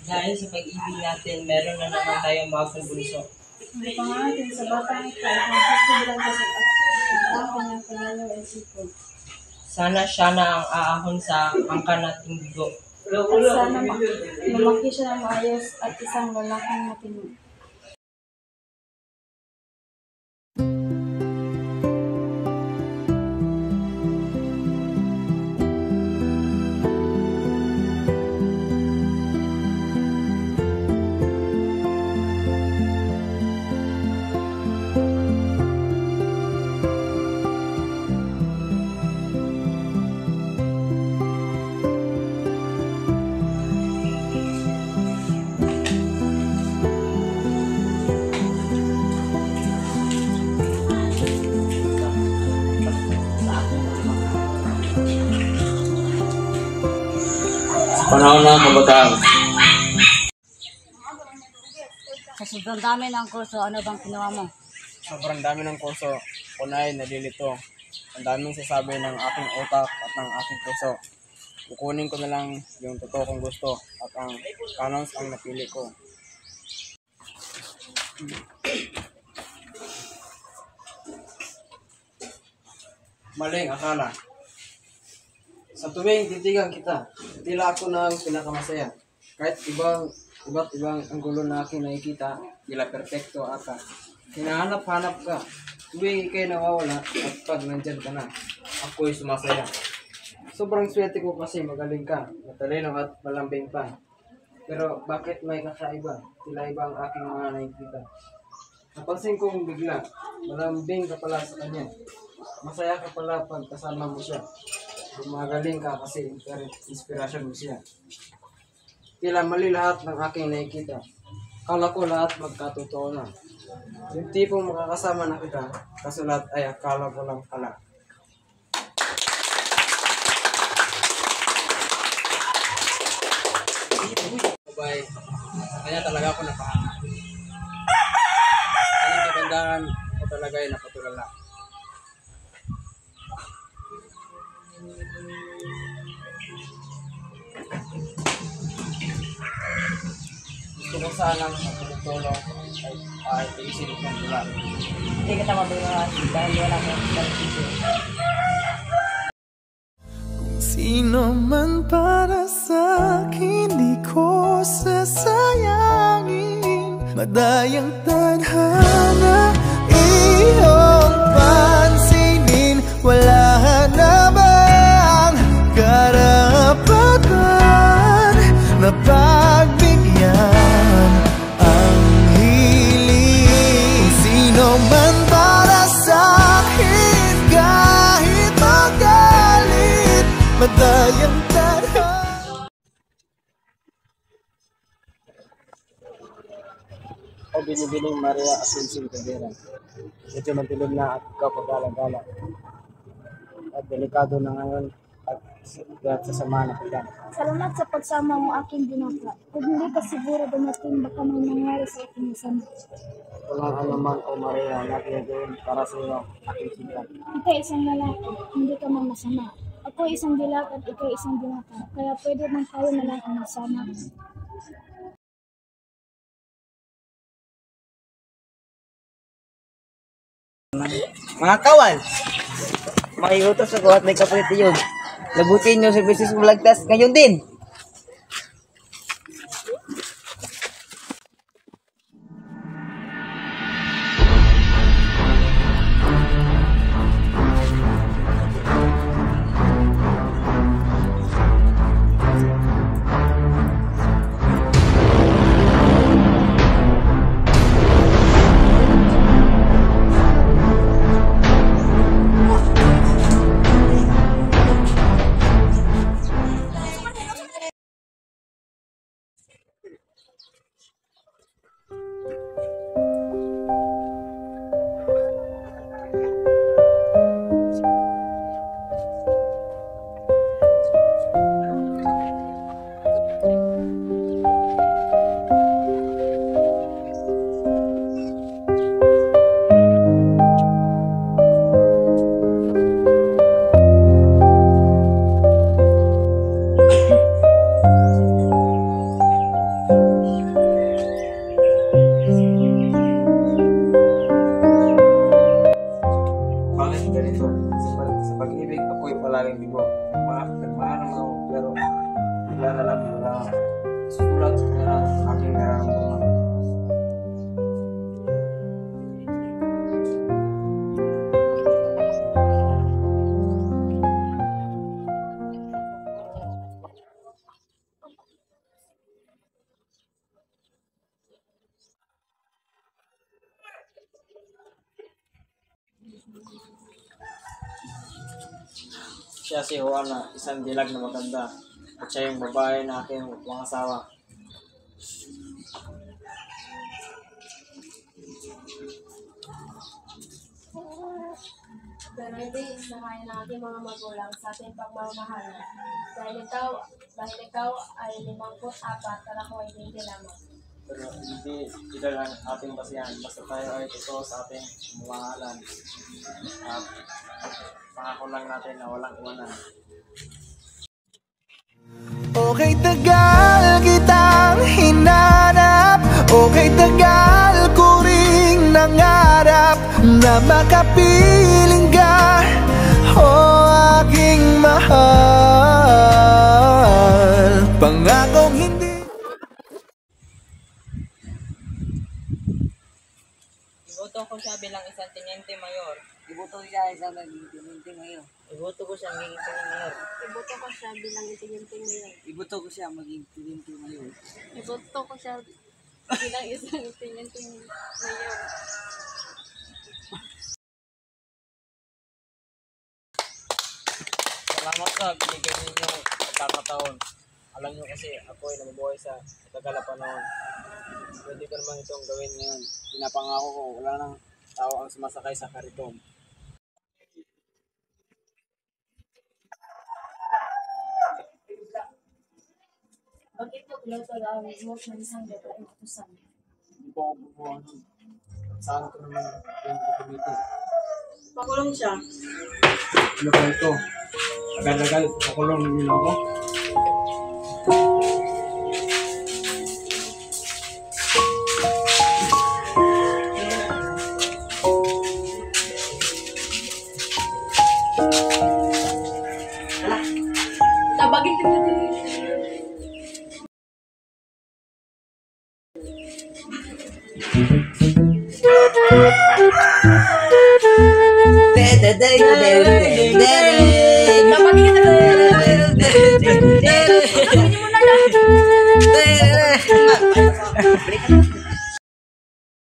Dahil sa pag-ibig natin, meron na naman tayong bagong bunso. Ang pangalan sa batang ito ay kung sa ang kanyang pangalan ay sipon. Sana siya na ang aahon sa angkan nating bigo. At sana lumaki siya ng maayos at isang lalaking matino. Panahon ng kabataan. Sa sobrang dami ng kurso, ano bang ginawa mo? Sobrang dami ng kurso, kunay nalilito. Ang daming sasabi ng aking utak at ng aking puso. Kukunin ko na lang yung totoo kong gusto at ang canons ang napili ko. Maling akala. Sa tuwing titigan kita, tila ako na ang pinakamasaya. Kahit iba't ibang anggulo na aking nakikita, tila perpekto ata. Hinahanap-hanap ka, tuwing ikay nawawala at pag nandyan ka na, ako'y sumasaya. Sobrang swerte ko kasi magaling ka, matalino at malambing pa. Pero bakit may kakaiba? Tila iba ang aking mga nakikita. Napansin kong bigla, malambing ka pala sa kanya. Masaya ka pala pag kasama mo siya. Magaling ka kasi inspirasyon mo siya. Tila mali lahat ng aking nakikita. Akala ko lahat magkatotoo na. Yung tipong makakasama na kita, kasulat ay akala ko lang pala. Bye. Kanya talaga ako napahanap. Kanyang kagandahan ko talaga ay napatulala. Gusto ko sanang magtulong ay iisip ng tula. Hindi kita mabulungan dahil wala mo isip. Kung sino man para sa akin, di ko sasayangin. Madayang tadhana, iyong pansinin. Wala na bang karapatan na pagbigyan ang hiling? Sino man para sa akin, kahit magalit, madayang tadhana. O binibining Maria Asuncion Cabrera. Ito matulog na at ikaw pagala-gala. At delikado na ngayon at sasamahan na kita. Salamat sa pagsama mo aking binata. Kung hindi ka siguro dumating, baka may nangyari sa aking masama. Walang anuman o Maria na pinagawin para sa iyo aking sinta. Ikaw isang lalaki, hindi ka man masama. Ako isang dilat at ikaw isang binata. Kaya pwede man tayo na lang ang masama. Mga kawal, makiutos ako at may kapalit yun. Labutin nyo sa business mo lagtas ngayon din. palaging bigo. Nagmahal ako, pero wala na lang wala. Sulat na aking nararamdaman. Siya si Juana, isang dilag na maganda. At siya yung babae na aking mga asawa. Pero hindi isnahayan ng ating mga magulang sa ating pagmamahal. Dahil ikaw ay 54 at ako ay 20 lamang. Pero hindi sila lang ating basihan. Basta tayo ay totoo sa ating pamamahalan. At pangako lang natin na walang iwanan. Okay, tagal kitang hinanap. Okay, tagal ko ring nangarap na makapiling ka, oh aking mahal. Pangakong hindi. Iboto ko siya bilang isang teniente mayor. Iboto siya isang naging tiniente ngayon. Iboto ko siya maging isang mayor. Iboto ko siya bilang itinginting ngayon. Iboto ko siya maging tiniente ngayon. Iboto ko siya bilang isang itinginting ngayon. Salamat sa binigay ninyong pagkakataon. Alam niyo kasi ako ay nabubuhay sa matagal na panahon. Pwede ko naman itong gawin ngayon. Pinapangako ko, wala nang tao ang sumasakay sa kariton. Bakit mo pinagtalaw mo ng isang letra ay utusan? Hindi ko ako bubuhan nun. Saan ko naman yung gagamitin? Pakulong siya. Ano ba ito? Agad-agad, pakulong nila ako. Tabagin ka na din. Balik